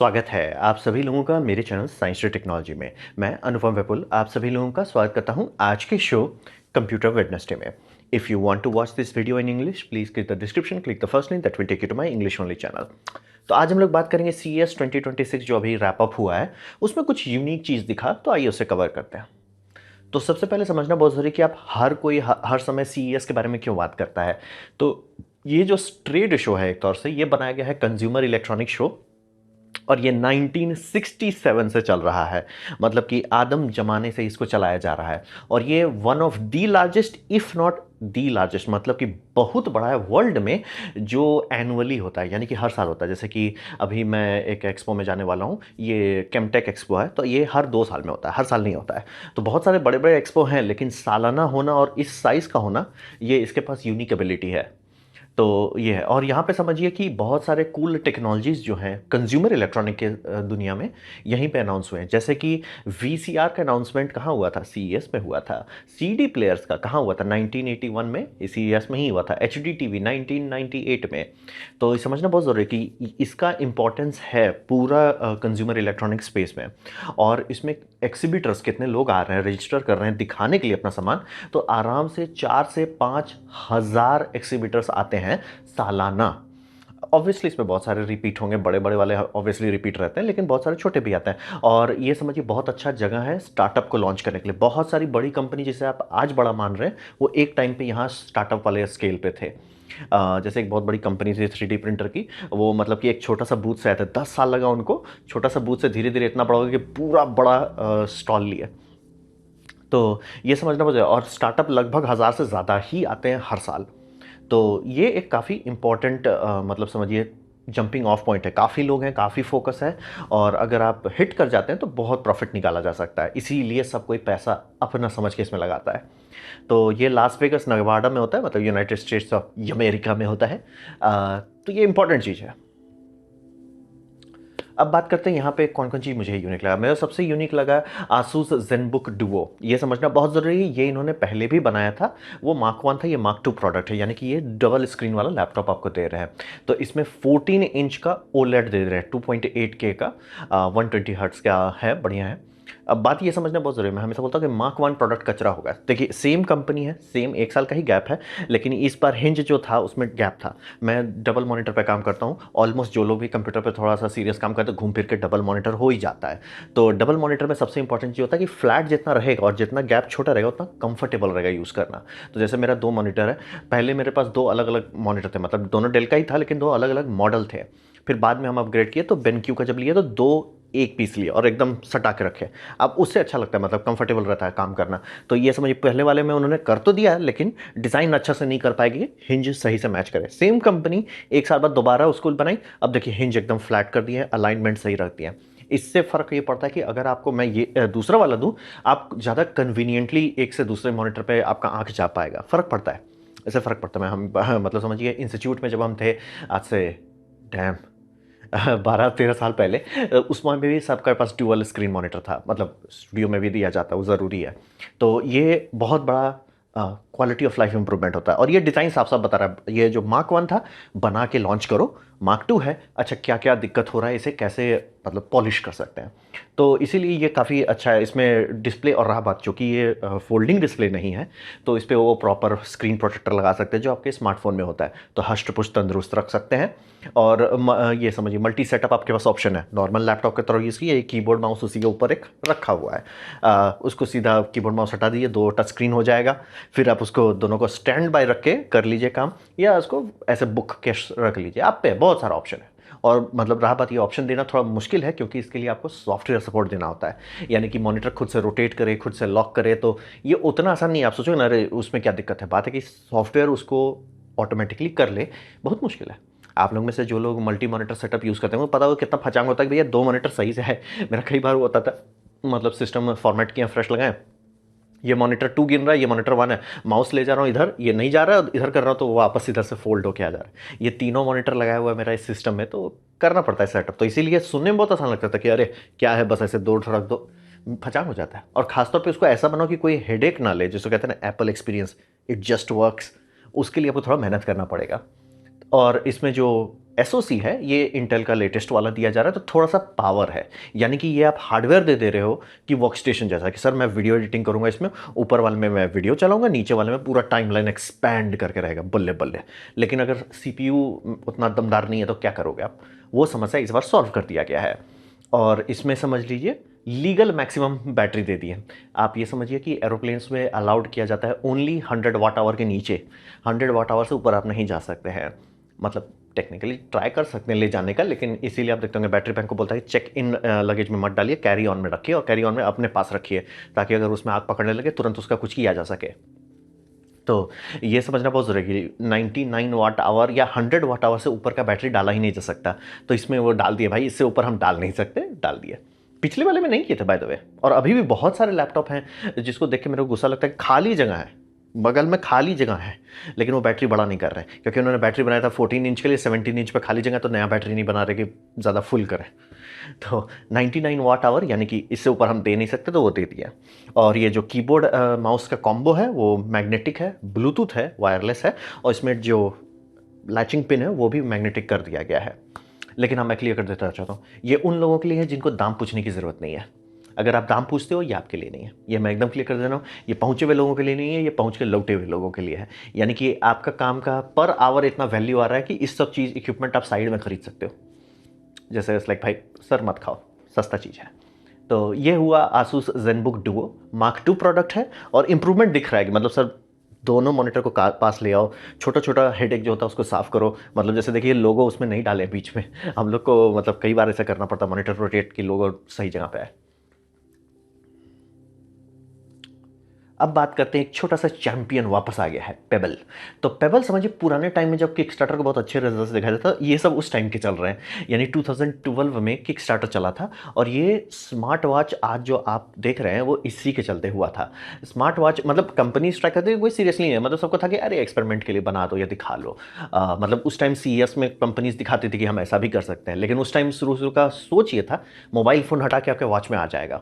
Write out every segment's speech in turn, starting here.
स्वागत है आप सभी लोगों का मेरे चैनल साइंस टेक टेक्नोलॉजी में। मैं अनुपम विपुल आप सभी लोगों का स्वागत करता हूं आज के शो कंप्यूटर वेडनेसडे में। If you want to watch this video in English please click the description, click the first link that will take you to my English only channel. तो आज हम लोग बात करेंगे CES 2026 जो अभी रैप अप हुआ है, उसमें कुछ यूनिक चीज़ दिखा, तो आइए उसे कवर करते हैं। तो सबसे पहले समझना बहुत ज़रूरी है कि आप हर कोई हर समय CES के बारे में क्यों बात करता है। तो ये जो ट्रेड शो है एक तौर से ये बनाया गया है कंज्यूमर इलेक्ट्रॉनिक शो, और ये 1967 से चल रहा है, मतलब कि आदम जमाने से इसको चलाया जा रहा है। और ये one of the largest if not the largest, मतलब कि बहुत बड़ा है वर्ल्ड में, जो एनुअली होता है, यानी कि हर साल होता है। जैसे कि अभी मैं एक एक्सपो में जाने वाला हूँ, ये केमटेक एक्सपो है, तो ये हर 2 साल में होता है, हर साल नहीं होता है। तो बहुत सारे बड़े बड़े एक्सपो हैं, लेकिन सालाना होना और इस साइज़ का होना, ये इसके पास यूनिक एबिलिटी है। तो ये है, और यहाँ पे समझिए कि बहुत सारे कूल टेक्नोलॉजीज़ जो हैं कंज्यूमर इलेक्ट्रॉनिक के दुनिया में यहीं पे अनाउंस हुए हैं। जैसे कि VCR का अनाउंसमेंट कहाँ हुआ था? CES में हुआ था। CD प्लेयर्स का कहाँ हुआ था? 1981 में CES में ही हुआ था। HD TV 1998 में। तो ये समझना बहुत ज़रूरी है कि इसका इम्पोर्टेंस है पूरा कंज्यूमर इलेक्ट्रॉनिक स्पेस में। और इसमें एक्सिबिटर्स कितने लोग आ रहे हैं, रजिस्टर कर रहे हैं दिखाने के लिए अपना सामान, तो आराम से 4 से 5 हज़ार एक्सिबिटर्स आते हैं सालाना। ऑब्वियसली इसमें बहुत सारे रिपीट होंगे, बड़े बड़े वाले ऑब्वियसली रिपीट रहते हैं, लेकिन बहुत सारे छोटे भी आते हैं। और ये समझिए बहुत अच्छा जगह है स्टार्टअप को लॉन्च करने के लिए। बहुत सारी बड़ी कंपनी जिसे आप आज बड़ा मान रहे हैं, वो एक टाइम पे यहाँ स्टार्टअप वाले स्केल पे थे। जैसे एक बहुत बड़ी कंपनी थी 3D प्रिंटर की, वो मतलब कि एक छोटा सा बूथ से आया था, 10 साल लगा उनको छोटा सा बूथ से धीरे धीरे इतना बड़ा हो गया कि पूरा बड़ा स्टॉल लिया। तो ये समझना पड़ेगा, और स्टार्टअप लगभग 1000 से ज़्यादा ही आते हैं हर साल। तो ये एक काफ़ी इम्पॉर्टेंट मतलब समझिए जंपिंग ऑफ पॉइंट है। काफ़ी लोग हैं, काफ़ी फोकस है, और अगर आप हिट कर जाते हैं तो बहुत प्रॉफिट निकाला जा सकता है। इसीलिए सब कोई पैसा अपना समझ के इसमें लगाता है। तो ये लास वेगस नेवाडा में होता है, मतलब यूनाइटेड स्टेट्स ऑफ अमेरिका में होता है। तो ये इंपॉर्टेंट चीज़ है। अब बात करते हैं यहाँ पे कौन कौन चीज़ मुझे यूनिक लगा। मेरा सबसे यूनिक लगा आसूस ZenBook Duo। ये समझना बहुत ज़रूरी है, ये इन्होंने पहले भी बनाया था। वो Mark 1 था, ये Mark 2 प्रोडक्ट है, यानी कि ये डबल स्क्रीन वाला लैपटॉप आपको दे रहे हैं। तो इसमें 14 इंच का OLED दे रहे हैं, 2.8K का 120 हर्ट्स का है, बढ़िया है। अब बात ये समझना बहुत ज़रूरी है, मैं हमेशा बोलता हूँ कि Mark 1 प्रोडक्ट कचरा होगा। देखिए सेम कंपनी है, सेम 1 साल का ही गैप है, लेकिन इस बार हिंज जो था उसमें गैप था। मैं डबल मॉनिटर पे काम करता हूँ, ऑलमोस्ट जो लोग भी कंप्यूटर पे थोड़ा सा सीरियस काम करते हैं घूम फिर के डबल मॉनिटर हो ही जाता है। तो डबल मॉनिटर में सबसे इंपॉर्टेंट चीज़ होता है कि फ्लैट जितना रहेगा और जितना गैप छोटा रहेगा उतना कंफर्टेबल रहेगा यूज़ करना। तो जैसे मेरा 2 मॉनिटर है, पहले मेरे पास 2 अलग अलग मॉनिटर थे, मतलब दोनों डेल का ही था, लेकिन 2 अलग अलग मॉडल थे। फिर बाद में हम अपग्रेड किए तो बेनक्यू का जब लिया तो 2 एक पीस लिया और एकदम सटा के रखे। अब उससे अच्छा लगता है, मतलब कंफर्टेबल रहता है काम करना। तो ये समझिए पहले वाले में उन्होंने कर तो दिया, लेकिन डिज़ाइन अच्छा से नहीं कर पाएगी, हिंज सही से मैच करे। सेम कंपनी 1 साल बाद दोबारा उसको बनाई, अब देखिए हिंज एकदम फ्लैट कर दी है, अलाइनमेंट सही रखती है। इससे फ़र्क ये पड़ता है कि अगर आपको मैं ये दूसरा वाला दूँ, आप ज़्यादा कन्वीनियंटली एक से दूसरे मॉनिटर पर आपका आँख जा पाएगा, फ़र्क पड़ता है, ऐसे फ़र्क पड़ता है। हम मतलब समझिए इंस्टीट्यूट में जब हम थे, आज से डैम 12-13 साल पहले, उसमें भी सबके पास ड्यूअल स्क्रीन मॉनिटर था, मतलब स्टूडियो में भी दिया जाता है, वो ज़रूरी है। तो ये बहुत बड़ा क्वालिटी ऑफ लाइफ इंप्रूवमेंट होता है। और ये डिज़ाइन साफ साफ बता रहा है, ये जो Mark 1 था बना के लॉन्च करो, Mark 2 है, अच्छा क्या क्या दिक्कत हो रहा है, इसे कैसे मतलब पॉलिश कर सकते हैं। तो इसीलिए ये काफ़ी अच्छा है। इसमें डिस्प्ले, और रहा बात, जो कि ये फोल्डिंग डिस्प्ले नहीं है, तो इस पर वो प्रॉपर स्क्रीन प्रोटेक्टर लगा सकते हैं जो आपके स्मार्टफोन में होता है, तो हष्ट पुष्ट तंदुरुस्त रख सकते हैं। और ये समझिए मल्टी सेटअप आपके पास ऑप्शन है, नॉर्मल लैपटॉप की तरह यूज़ किए, कीबोर्ड माउस उसी के ऊपर एक रखा हुआ है, उसको सीधा कीबोर्ड माउस हटा दीजिए, 2 टच स्क्रीन हो जाएगा। फिर आप उसको दोनों को स्टैंड बाय रख के कर लीजिए काम, या उसको ऐसे बुक के रख लीजिए, आप पे बहुत सारा ऑप्शन है। और मतलब रहा बात, ये ऑप्शन देना थोड़ा मुश्किल है, क्योंकि इसके लिए आपको सॉफ्टवेयर सपोर्ट देना होता है, यानी कि मॉनिटर खुद से रोटेट करे, खुद से लॉक करे, तो ये उतना आसान नहीं है। आप सोचो ना, अरे उसमें क्या दिक्कत है, बात है कि सॉफ्टवेयर उसको ऑटोमेटिकली कर ले, बहुत मुश्किल है। आप लोग में से जो लोग मल्टी मॉनिटर सेटअप यूज़ करते हैं, वो पता हो कितना फचांग होता है कि भैया 2 मॉनिटर सही से है। मेरा कई बार वो होता था, मतलब सिस्टम फॉर्मेट किया, फ्रेश लगाएं, ये मॉनिटर 2 गिन रहा है, ये मॉनिटर 1 है, माउस ले जा रहा हूँ इधर, ये नहीं जा रहा है, इधर कर रहा हूँ तो वो वापस इधर से फोल्ड होके आ जा रहा है। ये तीनों मॉनिटर लगाया हुआ है मेरा इस सिस्टम में, तो करना पड़ता है सेटअप। तो इसीलिए सुनने में बहुत आसान लगता था कि अरे क्या है, बस ऐसे 2 रख दो, फचांग हो जाता है। और खासतौर पे उसको ऐसा बनाओ कि कोई हेडेक ना ले, जिसको कहते हैं ना Apple experience, it just works, उसके लिए आपको थोड़ा मेहनत करना पड़ेगा। और इसमें जो एसओसी है, ये इंटेल का लेटेस्ट वाला दिया जा रहा है, तो थोड़ा सा पावर है, यानी कि ये आप हार्डवेयर दे रहे हो कि वर्क स्टेशन जैसा कि सर मैं वीडियो एडिटिंग करूंगा इसमें, ऊपर वाले में मैं वीडियो चलाऊंगा, नीचे वाले में पूरा टाइमलाइन एक्सपैंड करके रहेगा, बल्ले बल्ले। लेकिन अगर सीपीयू उतना दमदार नहीं है तो क्या करोगे आप? वो समस्या इस बार सॉल्व कर दिया गया है। और इसमें समझ लीजिए लीगल मैक्सिमम बैटरी दे दी है। आप ये समझिए कि एरोप्लेन्स में अलाउड किया जाता है ओनली 100 वाट आवर के नीचे, 100 वाट आवर से ऊपर आप नहीं जा सकते हैं। मतलब टेक्निकली ट्राई कर सकते हैं ले जाने का, लेकिन इसीलिए आप देखते होंगे बैटरी बैंक को बोलता है चेक इन लगेज में मत डालिए, कैरी ऑन में रखिए, और कैरी ऑन में अपने पास रखिए, ताकि अगर उसमें आग पकड़ने लगे तुरंत उसका कुछ किया जा सके। तो ये समझना बहुत ज़रूरी है कि 99 वाट आवर या 100 वाट आवर से ऊपर का बैटरी डाला ही नहीं जा सकता। तो इसमें वो डाल दिए भाई, इससे ऊपर हम डाल नहीं सकते, डाल दिए। पिछले वाले में नहीं किए थे बाय द वे। और अभी भी बहुत सारे लैपटॉप हैं जिसको देख के मेरे को गुस्सा लगता है, खाली जगह है, बगल में खाली जगह है, लेकिन वो बैटरी बड़ा नहीं कर रहे हैं, क्योंकि उन्होंने बैटरी बनाया था 14 इंच के लिए, 17 इंच पे खाली जगह, तो नया बैटरी नहीं बना रहे कि ज़्यादा फुल करें। तो 99 वाट आवर यानी कि इससे ऊपर हम दे नहीं सकते, तो वो दे दिया। और ये जो कीबोर्ड माउस का कॉम्बो है वो मैग्नेटिक है, ब्लूटूथ है, वायरलेस है, और इसमें जो लैचिंग पिन है वो भी मैग्नेटिक कर दिया गया है। लेकिन हाँ, मैं क्लियर कर देना चाहता हूँ, ये उन लोगों के लिए है जिनको दाम पूछने की ज़रूरत नहीं है। अगर आप दाम पूछते हो, ये आपके लिए नहीं है, ये मैं एकदम क्लियर कर दे रहा हूँ। ये पहुँचे हुए लोगों के लिए नहीं है, ये पहुँच के लौटे हुए लोगों के लिए है। यानी कि आपका काम का पर आवर इतना वैल्यू आ रहा है कि इस सब चीज़ इक्विपमेंट आप साइड में खरीद सकते हो। जैसे लाइक भाई सर मत खाओ, सस्ता चीज़ है। तो ये हुआ Asus ZenBook Duo Mark 2 product है, और इंप्रूवमेंट दिख रहा है कि मतलब सर दोनों मॉनिटर को पास ले आओ, छोटा छोटा हेडेक जो होता है उसको साफ करो। मतलब जैसे देखिए लोगो उसमें नहीं डाले बीच में, हम लोग को मतलब कई बार ऐसा करना पड़ता मॉनिटर रोटेट की लोगो सही जगह पे है। अब बात करते हैं, एक छोटा सा चैंपियन वापस आ गया है, पेबल। तो पेबल समझिए पुराने टाइम में जब किकस्टार्टर को बहुत अच्छे रिजल्ट्स दिखाया जाता, ये सब उस टाइम के चल रहे हैं, यानी 2012 में किकस्टार्टर चला था। और ये स्मार्ट वॉच आज जो आप देख रहे हैं वो इसी के चलते हुआ था। स्मार्ट वॉच मतलब कंपनी स्ट्राइक करती है, कोई सीरियसली नहीं है, मतलब सबको था कि अरे एक्सपेरिमेंट के लिए बना दो या दिखा लो। मतलब उस टाइम CES में कंपनीज दिखाती थी कि हम ऐसा भी कर सकते हैं, लेकिन उस टाइम शुरू का सोच ये था मोबाइल फ़ोन हटा के आपके वॉच में आ जाएगा।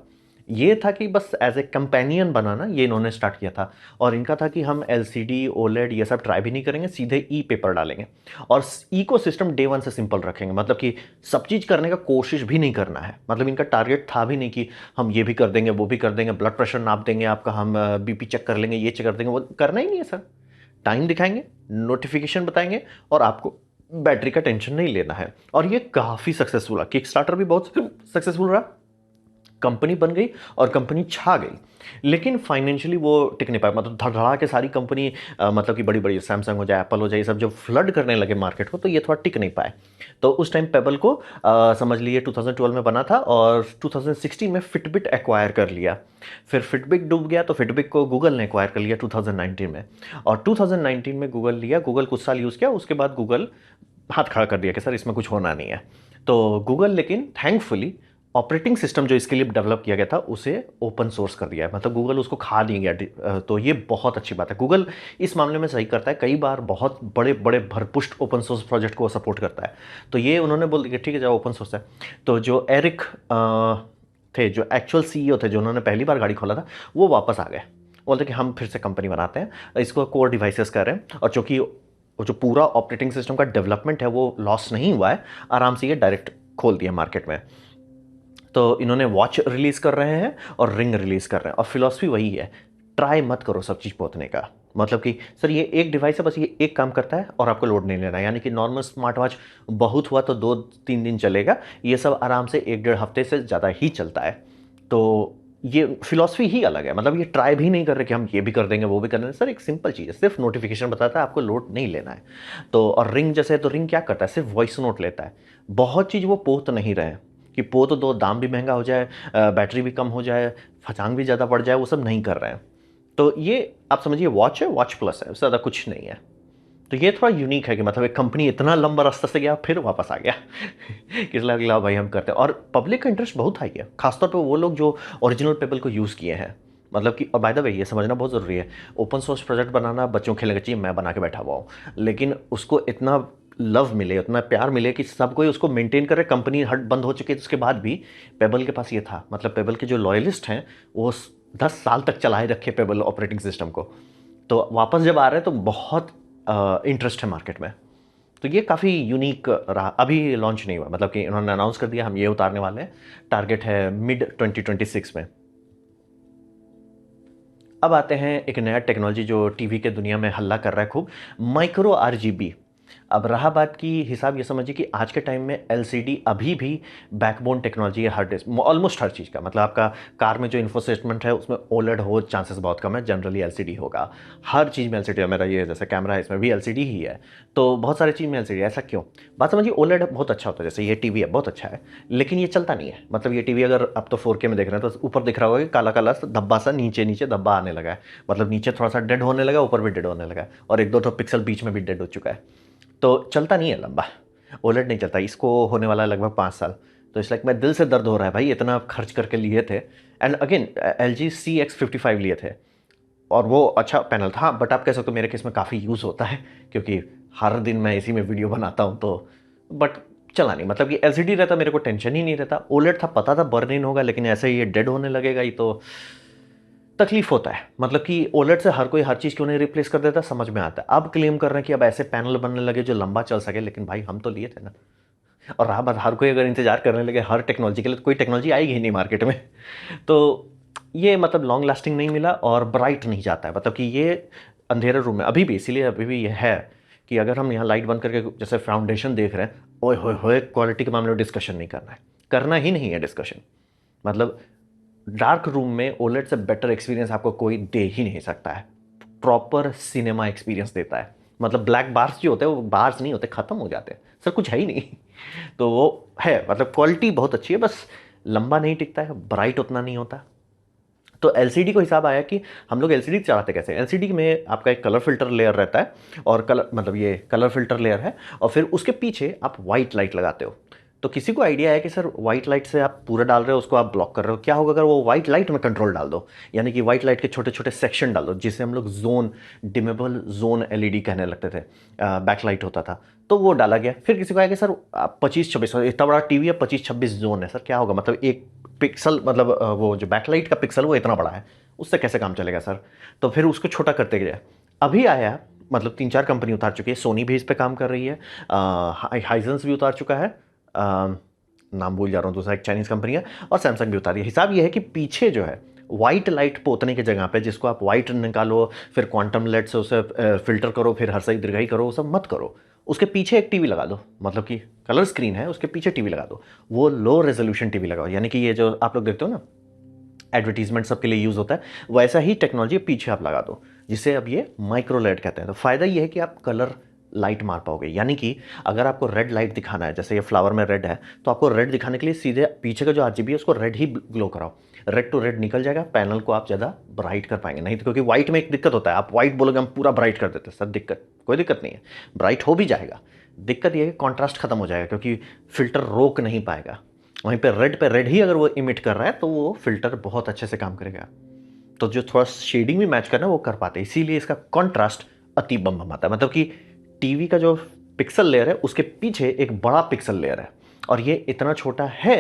ये था कि बस एज ए कंपेनियन बनाना, ये इन्होंने स्टार्ट किया था। और इनका था कि हम LCD OLED ये सब ट्राई भी नहीं करेंगे, सीधे ई पेपर डालेंगे, और इको सिस्टम डे वन से सिंपल रखेंगे। मतलब कि सब चीज़ करने का कोशिश भी नहीं करना है। मतलब इनका टारगेट था भी नहीं कि हम ये भी कर देंगे वो भी कर देंगे, ब्लड प्रेशर नाप देंगे आपका, हम BP चेक कर लेंगे, ये चेक कर देंगे, वो करना ही नहीं है सर। टाइम दिखाएंगे, नोटिफिकेशन बताएंगे, और आपको बैटरी का टेंशन नहीं लेना है। और ये काफ़ी सक्सेसफुल रहा, किकस्टार्टर भी बहुत सक्सेसफुल रहा, कंपनी बन गई और कंपनी छा गई। लेकिन फाइनेंशियली वो टिक नहीं पाया। मतलब धड़धड़ा के सारी कंपनी मतलब कि बड़ी बड़ी सैमसंग हो जाए, एप्पल हो जाए, ये सब जब फ्लड करने लगे मार्केट को, तो ये थोड़ा टिक नहीं पाए। तो उस टाइम पेबल को समझ लीजिए 2012 में बना था, और 2016 में फिटबिट एक्वायर कर लिया। फिर फिटबिट डूब गया, तो फिटबिट को गूगल ने एक्वायर कर लिया 2019 में। और 2019 में गूगल लिया, गूगल कुछ साल यूज़ किया, उसके बाद गूगल हाथ खड़ा कर दिया कि सर इसमें कुछ होना नहीं है। तो गूगल लेकिन थैंकफुली ऑपरेटिंग सिस्टम जो इसके लिए डेवलप किया गया था उसे ओपन सोर्स कर दिया है। मतलब गूगल उसको खा नहीं गया। तो ये बहुत अच्छी बात है, गूगल इस मामले में सही करता है। कई बार बहुत बड़े बड़े भरपुष्ट ओपन सोर्स प्रोजेक्ट को सपोर्ट करता है। तो ये उन्होंने बोल दिया ठीक है जाओ ओपन सोर्स है। तो जो एरिक थे, जो एक्चुअल CEO थे, जो उन्होंने पहली बार गाड़ी खोला था, वो वापस आ गए, बोलते कि हम फिर से कंपनी बनाते हैं, इसको कोर डिवाइसेस कर रहे हैं। और चूँकि वो जो पूरा ऑपरेटिंग सिस्टम का डेवलपमेंट है वो लॉस नहीं हुआ है, आराम से ये डायरेक्ट खोल दिया मार्केट में। तो इन्होंने वॉच रिलीज़ कर रहे हैं और रिंग रिलीज़ कर रहे हैं, और फिलॉसफी वही है, ट्राई मत करो सब चीज़ पोतने का। मतलब कि सर ये एक डिवाइस है, बस ये एक काम करता है और आपको लोड नहीं लेना है। यानी कि नॉर्मल स्मार्ट वॉच बहुत हुआ तो 2-3 दिन चलेगा, ये सब आराम से 1-1.5 हफ्ते से ज़्यादा ही चलता है। तो ये फिलॉसफी ही अलग है। मतलब ये ट्राई भी नहीं कर रहे कि हम ये भी कर देंगे वो भी कर देंगे। सर एक सिंपल चीज़ है, सिर्फ नोटिफिकेशन बताता है, आपको लोड नहीं लेना है। तो और रिंग जैसे, तो रिंग क्या करता है, सिर्फ वॉइस नोट लेता है। बहुत चीज़ वो पोत नहीं रहे कि पोत दो, दाम भी महंगा हो जाए, बैटरी भी कम हो जाए, फचांग भी ज़्यादा बढ़ जाए, वो सब नहीं कर रहे हैं। तो ये आप समझिए वॉच है, वॉच प्लस है, उससे ज़्यादा कुछ नहीं है। तो ये थोड़ा यूनिक है कि मतलब एक कंपनी इतना लंबा रास्ता से गया फिर वापस आ गया किस लगा भाई हम करते हैं। और पब्लिक का इंटरेस्ट बहुत हाई है, खासतौर पे वो लोग जो ओरिजिनल पेबल को यूज़ किए हैं। मतलब कि, और बाय द वे ये समझना बहुत ज़रूरी है, ओपन सोर्स प्रोजेक्ट बनाना बच्चों खेलने का चाहिए, मैं बना के बैठा हुआ हूँ, लेकिन उसको इतना लव मिले, उतना प्यार मिले कि सब कोई उसको मेंटेन करे। कंपनी हट बंद हो चुकी है, तो उसके बाद भी पेबल के पास ये था। मतलब पेबल के जो लॉयलिस्ट हैं वो 10 साल तक चलाए रखे पेबल ऑपरेटिंग सिस्टम को। तो वापस जब आ रहे हैं तो बहुत इंटरेस्ट है मार्केट में। तो ये काफ़ी यूनिक रहा। अभी लॉन्च नहीं हुआ, मतलब कि इन्होंने अनाउंस कर दिया हम ये उतारने वाले हैं, टारगेट है मिड 2026 में। अब आते हैं एक नया टेक्नोलॉजी जो टीवी के दुनिया में हल्ला कर रहा है खूब, माइक्रो आरजीबी। अब रहा बात की हिसाब, ये समझिए कि आज के टाइम में एलसीडी अभी भी बैकबोन टेक्नोलॉजी है हर ऑलमोस्ट हर चीज़ का। मतलब आपका कार में जो इंफोटेनमेंट है उसमें ओलेड हो चांसेस बहुत कम है, जनरली एलसीडी होगा। हर चीज़ में एलसीडी है, मेरा ये जैसे कैमरा है इसमें भी एलसीडी ही है, तो बहुत सारी चीज़ में एलसीडी है। ऐसा क्यों? बात समझिए, ओलेड बहुत अच्छा होता है, जैसे ये टीवी है बहुत अच्छा है, लेकिन ये चलता नहीं है। मतलब ये टीवी अगर आप तो 4K में देख रहे हैं तो ऊपर दिख रहा होगा कि काला काला सा धब्बा सा नीचे नीचे धब्बा आने लगा है, मतलब नीचे थोड़ा सा डेड होने लगा, ऊपर भी डेड होने लगा है, और एक दो तो पिक्सल बीच में भी डेड हो चुका है। तो चलता नहीं है लंबा, ओलेड नहीं चलता। इसको होने वाला है लगभग 5 साल। तो इसलिए मैं दिल से दर्द हो रहा है भाई, इतना खर्च करके लिए थे। एंड अगेन LG CX55 लिए थे, और वो अच्छा पैनल था। बट आप कह सकते हो मेरे केस में काफ़ी यूज़ होता है, क्योंकि हर दिन मैं इसी में वीडियो बनाता हूँ, तो बट चला नहीं। मतलब कि LCD रहता मेरे को टेंशन ही नहीं रहता। ओलेड था, पता था बर्न इन होगा, लेकिन ऐसे ही ये डेड होने लगेगा ही तो तकलीफ होता है। मतलब कि ओलेड से हर कोई हर चीज़ क्यों नहीं रिप्लेस कर देता, समझ में आता है। अब क्लेम कर रहे हैं कि अब ऐसे पैनल बनने लगे जो लंबा चल सके, लेकिन भाई हम तो लिए थे ना। और रहा बात, हर कोई अगर इंतजार करने लगे हर टेक्नोलॉजी के लिए, तो कोई टेक्नोलॉजी आएगी ही नहीं मार्केट में। तो ये मतलब लॉन्ग लास्टिंग नहीं मिला और ब्राइट नहीं जाता है। मतलब कि ये अंधेरे रूम में अभी भी, इसीलिए अभी भी ये है कि अगर हम यहाँ लाइट बंद करके जैसे फाउंडेशन देख रहे हैं, ओए होए होए, क्वालिटी के मामले में डिस्कशन नहीं करना है, करना ही नहीं है डिस्कशन। मतलब डार्क रूम में ओलेड से बेटर एक्सपीरियंस आपको कोई दे ही नहीं सकता है। प्रॉपर सिनेमा एक्सपीरियंस देता है। मतलब ब्लैक बार्स जो होते हैं वो बार्स नहीं होते, ख़त्म हो जाते हैं सर, कुछ है ही नहीं। तो वो है, मतलब क्वालिटी बहुत अच्छी है, बस लंबा नहीं टिकता है, ब्राइट उतना नहीं होता। तो एलसीडी को हिसाब आया कि हम लोग एलसीडी चलाते कैसे। एलसीडी में आपका एक कलर फिल्टर लेयर रहता है, और कलर मतलब ये कलर फिल्टर लेयर है, और फिर उसके पीछे आप वाइट लाइट लगाते हो। तो किसी को आइडिया है कि सर वाइट लाइट से आप पूरा डाल रहे हो, उसको आप ब्लॉक कर रहे हो, क्या होगा अगर वो वाइट लाइट में कंट्रोल डाल दो, यानी कि वाइट लाइट के छोटे छोटे सेक्शन डाल दो, जिसे हम लोग जोन, डिमेबल जोन एलईडी कहने लगते थे, बैकलाइट होता था। तो वो डाला गया। फिर किसी को आया कि सर 25-26, इतना बड़ा टीवी है, 25-26 जोन है सर, क्या होगा? मतलब एक पिक्सल, मतलब वो जो बैकलाइट का पिक्सल वो इतना बड़ा है, उससे कैसे काम चलेगा सर? तो फिर उसको छोटा करते गए। अभी आया, मतलब 3-4 कंपनी उतार चुकी है, सोनी भी इस पे काम कर रही है, हाइजेंस भी उतार चुका है, नाम भूल जा रहा हूँ, दूसरा एक चाइनीज़ कंपनी है, और सैमसंग भी उतारी है। हिसाब ये है कि पीछे जो है वाइट लाइट पोतने की जगह पे, जिसको आप वाइट निकालो, फिर क्वांटम लाइट से उसे फिल्टर करो, फिर हर्षई दीर्घाई करो, वो सब मत करो, उसके पीछे एक टीवी लगा दो। मतलब कि कलर स्क्रीन है, उसके पीछे टीवी लगा दो, वो लो रेजोल्यूशन टीवी लगाओ। यानी कि ये जो आप लोग देखते हो ना, एडवर्टीजमेंट सबके लिए यूज़ होता है, वैसा ही टेक्नोलॉजी पीछे आप लगा दो, जिसे अब ये माइक्रो लेड कहते हैं। तो फ़ायदा ये है कि आप कलर लाइट मार पाओगे। यानी कि अगर आपको रेड लाइट दिखाना है, जैसे ये फ्लावर में रेड है, तो आपको रेड दिखाने के लिए सीधे पीछे का जो आरजीबी है उसको रेड ही ग्लो कराओ, रेड टू रेड निकल जाएगा, पैनल को आप ज़्यादा ब्राइट कर पाएंगे। नहीं तो क्योंकि व्हाइट में एक दिक्कत होता है, आप व्हाइट बोलोगे हम पूरा ब्राइट कर देते हैं, सर दिक्कत, कोई दिक्कत नहीं है, ब्राइट हो भी जाएगा। दिक्कत ये है कि कॉन्ट्रास्ट खत्म हो जाएगा, क्योंकि फिल्टर रोक नहीं पाएगा। वहीं पे रेड ही अगर वो इमिट कर रहा है तो वो फिल्टर बहुत अच्छे से काम करेगा। तो जो थोड़ा शेडिंग भी मैच करना है वो कर पाते हैं, इसीलिए इसका कॉन्ट्रास्ट अति बम बम आता है। मतलब कि टीवी का जो पिक्सल लेयर है उसके पीछे एक बड़ा पिक्सल लेयर है, और ये इतना छोटा है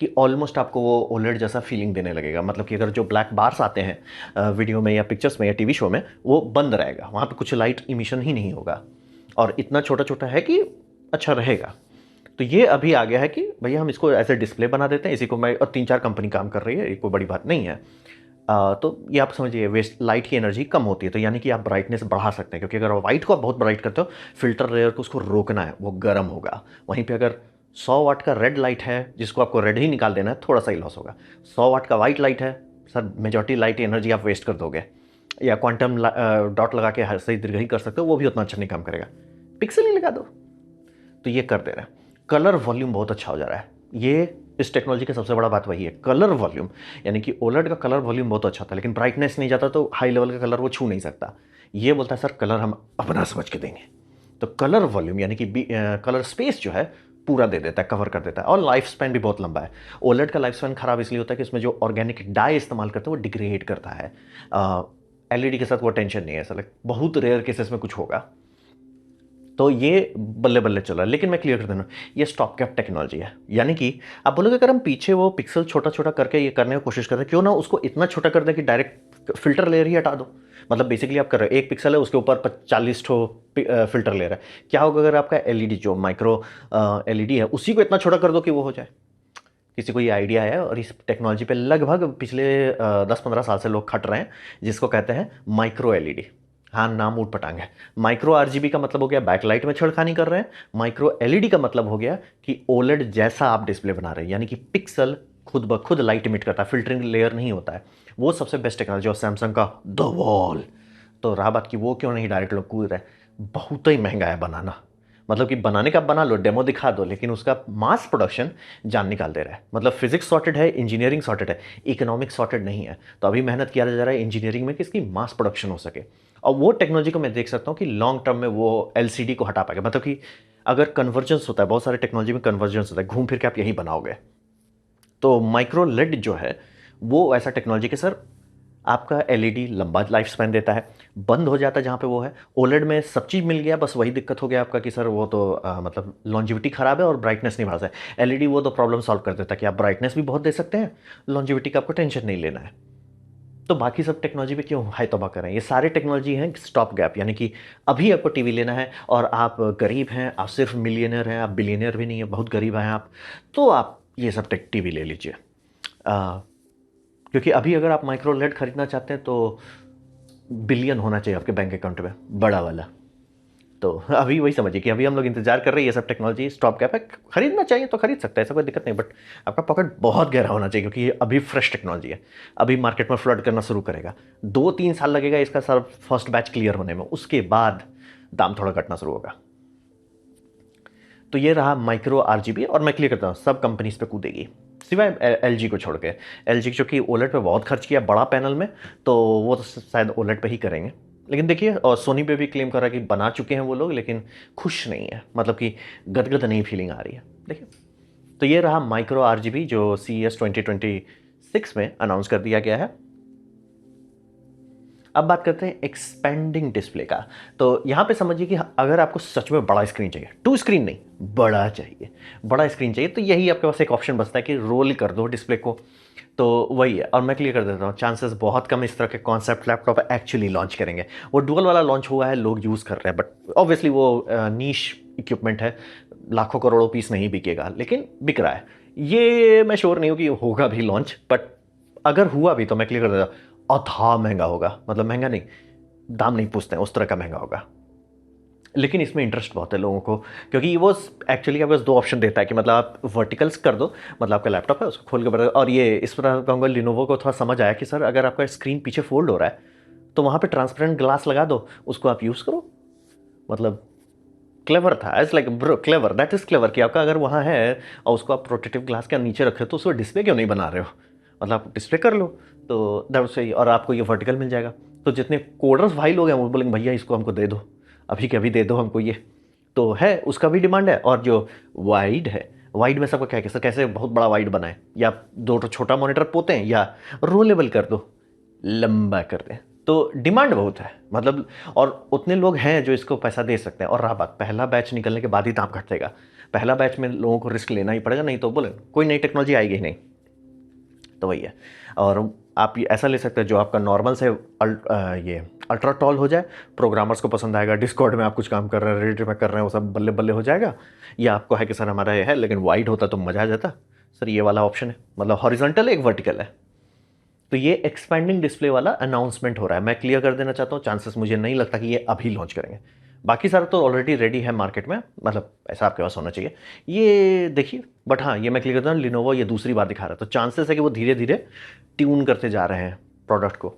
कि ऑलमोस्ट आपको वो ओलेड जैसा फीलिंग देने लगेगा। मतलब कि अगर जो ब्लैक बार्स आते हैं वीडियो में या पिक्चर्स में या टीवी शो में, वो बंद रहेगा, वहाँ पे कुछ लाइट इमिशन ही नहीं होगा, और इतना छोटा छोटा है कि अच्छा रहेगा। तो ये अभी आ गया है कि भैया हम इसको ऐसे डिस्प्ले बना देते हैं, इसी को मैं, और 3-4 कंपनी काम कर रही है, ये कोई बड़ी बात नहीं है। तो ये आप समझिए, वेस्ट लाइट की एनर्जी कम होती है, तो यानी कि आप ब्राइटनेस बढ़ा सकते हैं, क्योंकि अगर वाइट को आप बहुत ब्राइट करते हो, फिल्टर लेयर को उसको रोकना है, वो गर्म होगा। वहीं पे अगर 100 वाट का रेड लाइट है, जिसको आपको रेड ही निकाल देना है, थोड़ा सा ही लॉस होगा। 100 वाट का वाइट लाइट है सर, मेजॉरिटी लाइट एनर्जी आप वेस्ट कर दोगे। या क्वांटम डॉट लगा के सही दीर्घ कर सकते हो, वो भी उतना अच्छा नहीं काम करेगा, पिक्सल ही लगा दो। तो ये कर दे रहे हैं। कलर वॉल्यूम बहुत अच्छा हो जा रहा है। ये इस टेक्नोलॉजी का सबसे बड़ा बात वही है, कलर वॉल्यूम। यानी कि ओलेड का कलर वॉल्यूम बहुत अच्छा था, लेकिन ब्राइटनेस नहीं जाता, तो हाई लेवल का कलर वो छू नहीं सकता। ये बोलता है सर कलर हम अपना समझ के देंगे। तो कलर वॉल्यूम यानी कि कलर स्पेस जो है पूरा दे देता है, कवर कर देता है, और लाइफ स्पैन भी बहुत लंबा है। ओलेड का लाइफ स्पैन खराब इसलिए होता है कि इसमें जो ऑर्गेनिक डाई इस्तेमाल करते हैं वो डिग्रेड करता है। एलईडी के साथ वो टेंशन नहीं है सर, बहुत रेयर केसेस में कुछ होगा। तो ये बल्ले बल्ले चल रहा है। लेकिन मैं क्लियर कर देना, ये स्टॉप कैप टेक्नोलॉजी है। यानी कि आप बोलोगे अगर हम पीछे वो पिक्सल छोटा छोटा करके ये करने की कोशिश करें, क्यों ना उसको इतना छोटा कर दें कि डायरेक्ट फिल्टर लेयर ही हटा दो। मतलब बेसिकली आप कर रहे हो 1 पिक्सल है उसके ऊपर 40 ठो फिल्टर लेयर है। क्या होगा अगर आपका एलईडी जो माइक्रो एलईडी है उसी को इतना छोटा कर दो कि वो हो जाए? किसी को ये आइडिया है? और इस टेक्नोलॉजी पे लगभग पिछले 10-15 साल से लोग खट रहे हैं, जिसको कहते हैं माइक्रो एलईडी। हाँ, नाम ऊट पटांग है। माइक्रो आरजीबी का मतलब हो गया बैकलाइट में छेड़खानी कर रहे हैं, माइक्रो एलईडी का मतलब हो गया कि ओलेड जैसा आप डिस्प्ले बना रहे हैं, यानी कि पिक्सल खुद ब खुद लाइट इमिट करता है, फिल्टरिंग लेयर नहीं होता है। वो सबसे बेस्ट टेक्नोलॉजी। और सैमसंग का द वॉल, तो रहा बात कि वो क्यों नहीं डायरेक्ट लोग कूद रहे? बहुत ही महंगा है बनाना। मतलब कि बनाने का बना लो, डेमो दिखा दो, लेकिन उसका मास प्रोडक्शन जान निकाल दे रहा है। मतलब फिजिक्स सॉर्टेड है, इंजीनियरिंग सॉर्टेड है, इकोनॉमिक्स सॉर्टेड नहीं है। तो अभी मेहनत किया जा रहा है इंजीनियरिंग में कि इसकी मास प्रोडक्शन हो सके। और वो टेक्नोलॉजी को मैं देख सकता हूँ कि लॉन्ग टर्म में वो एलसीडी को हटा पाएगा। मतलब कि अगर कन्वर्जेंस होता है, बहुत सारे टेक्नोलॉजी में कन्वर्जेंस होता है, घूम फिर के आप यही बनाओगे। तो माइक्रो लेड जो है वो ऐसा टेक्नोलॉजी के सर आपका एलईडी लंबा लाइफ स्पैन देता है, बंद हो जाता है जहाँ पे वो है। ओलेड में सब चीज़ मिल गया, बस वही दिक्कत हो गया आपका कि सर वो तो मतलब लॉन्जिविटी खराब है और ब्राइटनेस नहीं बढ़ा है। एलईडी वो तो प्रॉब्लम सॉल्व कर देता है कि आप ब्राइटनेस भी बहुत दे सकते हैं, लॉन्जिविटी का आपको टेंशन नहीं लेना है। तो बाकी सब टेक्नोलॉजी पे क्यों हाय तौबा करें? ये सारे टेक्नोलॉजी हैं स्टॉप गैप, यानी कि अभी आपको टीवी लेना है और आप गरीब हैं, आप सिर्फ मिलियनर हैं, आप बिलियनर भी नहीं है, बहुत गरीब हैं आप, तो आप ये सब टीवी ले लीजिए। क्योंकि अभी अगर आप माइक्रो लेड खरीदना चाहते हैं तो बिलियन होना चाहिए आपके बैंक अकाउंट में, बड़ा वाला। तो अभी वही समझिए कि अभी हम लोग इंतजार कर रहे हैं, ये सब टेक्नोलॉजी स्टॉप गैप है। खरीदना चाहिए तो खरीद सकते हैं, ऐसा कोई दिक्कत नहीं, बट आपका पॉकेट बहुत गहरा होना चाहिए, क्योंकि ये अभी फ्रेश टेक्नोलॉजी है, अभी मार्केट में फ्लड करना शुरू करेगा। 2-3 साल लगेगा इसका सर फर्स्ट बैच क्लियर होने में, उसके बाद दाम थोड़ा घटना शुरू होगा। तो ये रहा माइक्रो आरजीबी। और मैं क्लियर करता हूँ, सब कंपनीज पे कूदेगी सिवाय एलजी को छोड़ के। एलजी चूंकि ओलेड पे बहुत खर्च किया बड़ा पैनल में, तो वो तो शायद ओलेड पे ही करेंगे। लेकिन देखिए, और सोनी पे भी क्लेम कर रहा है कि बना चुके हैं वो लोग, लेकिन खुश नहीं है, मतलब कि गदगद नहीं फीलिंग आ रही है। देखिए, तो ये रहा माइक्रो आरजीबी जो CES 2026 में अनाउंस कर दिया गया है। अब बात करते हैं एक्सपेंडिंग डिस्प्ले का। तो यहाँ पे समझिए कि अगर आपको सच में बड़ा स्क्रीन चाहिए, 2 स्क्रीन नहीं, बड़ा चाहिए, बड़ा स्क्रीन चाहिए, तो यही आपके पास एक ऑप्शन बचता है कि रोल कर दो डिस्प्ले को। तो वही है। और मैं क्लियर कर देता हूँ, चांसेस बहुत कम इस तरह के कॉन्सेप्ट लैपटॉप एक्चुअली लॉन्च करेंगे। वो डुअल वाला लॉन्च हुआ है, लोग यूज़ कर रहे हैं, बट ऑब्वियसली वो नीश इक्विपमेंट है, लाखों करोड़ों पीस नहीं बिकेगा, लेकिन बिक रहा है। ये मैं श्योर नहीं हूँ कि होगा भी लॉन्च, बट अगर हुआ भी तो मैं क्लियर कर देता हूँ, अथा महंगा होगा। मतलब महंगा नहीं, दाम नहीं पूछते हैं, उस तरह का महंगा होगा। लेकिन इसमें इंटरेस्ट बहुत है लोगों को, क्योंकि वो एक्चुअली आपको 2 ऑप्शन देता है कि मतलब आप वर्टिकल्स कर दो, मतलब आपका लैपटॉप है उसको खोल के बता। और ये इस तरह कहूँगा, लिनोवो को थोड़ा समझ आया कि सर अगर आपका स्क्रीन पीछे फोल्ड हो रहा है तो वहाँ पे ट्रांसपेरेंट ग्लास लगा दो, उसको आप यूज़ करो। मतलब क्लेवर था, as like bro clever, that is clever कि आपका अगर वहाँ है और उसको आप प्रोटेक्टिव ग्लास के नीचे रखे तो उसको डिस्प्ले क्यों नहीं बना रहे हो? मतलब आप डिस्प्ले कर लो, तो दैट सही। और आपको ये वर्टिकल मिल जाएगा। तो जितने कोडर्स भाई लोग हैं वो बोलेंगे भैया इसको हमको दे दो, अभी के अभी दे दो हमको ये। तो है, उसका भी डिमांड है। और जो वाइड है, वाइड में सबका क्या है कि सर कैसे बहुत बड़ा वाइड बनाए, या 2 छोटा मॉनिटर पोते हैं, या रोलेबल कर दो, लंबा कर दें। तो डिमांड बहुत है, मतलब, और उतने लोग हैं जो इसको पैसा दे सकते हैं। और रहा बात, पहला बैच निकलने के बाद ही दाम घटेगा। पहला बैच में लोगों को रिस्क लेना ही पड़ेगा, नहीं तो बोले कोई नई टेक्नोलॉजी आएगी ही नहीं। तो वही है। और आप ये ऐसा ले सकते हैं जो आपका नॉर्मल से ये अल्ट्रा टॉल हो जाए, प्रोग्रामर्स को पसंद आएगा, डिस्कॉर्ड में आप कुछ काम कर रहे हैं, रेडिट में कर रहे हैं, वो सब बल्ले बल्ले हो जाएगा। या आपको है कि सर हमारा ये है लेकिन वाइड होता तो मज़ा आ जाता, सर ये वाला ऑप्शन है। मतलब हॉरिजॉन्टल एक वर्टिकल है। तो ये एक्सपेंडिंग डिस्प्ले वाला अनाउंसमेंट हो रहा है। मैं क्लियर कर देना चाहता हूँ, चांसेस मुझे नहीं लगता कि ये अभी लॉन्च करेंगे। बाकी सारा तो ऑलरेडी रेडी है मार्केट में, मतलब ऐसा आपके पास होना चाहिए। ये देखिए, बट हाँ, ये मैं क्लियर करता हूँ, लिनोवो ये दूसरी बार दिखा रहा है, तो चांसेस है कि वो धीरे धीरे ट्यून करते जा रहे हैं प्रोडक्ट को।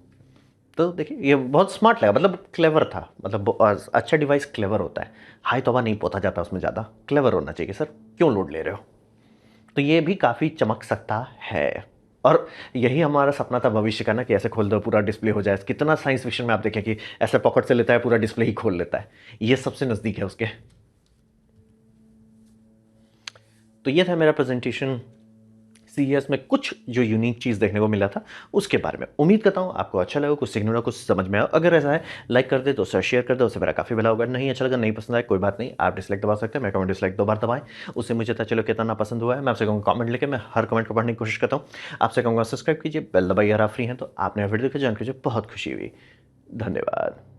तो देखिए, ये बहुत स्मार्ट लगा, मतलब क्लेवर था। मतलब अच्छा डिवाइस क्लेवर होता है, हाई तौबा नहीं पोता जाता उसमें ज़्यादा, क्लेवर होना चाहिए। सर क्यों लोड ले रहे हो? तो ये भी काफ़ी चमक सकता है। और यही हमारा सपना था भविष्य का ना, कि ऐसे खोल दो पूरा डिस्प्ले हो जाए। कितना साइंस फिक्शन में आप देखें कि ऐसे पॉकेट से लेता है पूरा डिस्प्ले ही खोल लेता है, ये सबसे नज़दीक है उसके। तो ये था मेरा प्रेजेंटेशन सीईएस में कुछ जो यूनिक चीज़ देखने को मिला था उसके बारे में। उम्मीद करता हूँ आपको अच्छा लगा, कुछ सीखने को, कुछ समझ में आया। अगर ऐसा है लाइक कर दे तो उसे शेयर कर दे, उससे मेरा काफ़ी भला होगा। नहीं अच्छा लगा, नहीं पसंद आया, कोई बात नहीं, आप डिसलाइक दबा सकते हैं। मैं कमेंट डिसलाइक 2 बार दबाएं, उससे मुझे पता चलो कितना पसंद हुआ है। मैं आपसे कहूँगा कमेंट लेके, मैं हर कमेंट को पढ़ने की कोशिश करता हूँ। आपसे कहूँगा सब्सक्राइब कीजिए, बेल दबाइए अगर आप फ्री हैं तो। आपने वीडियो देखा जान कीजिए, बहुत खुशी हुई। धन्यवाद।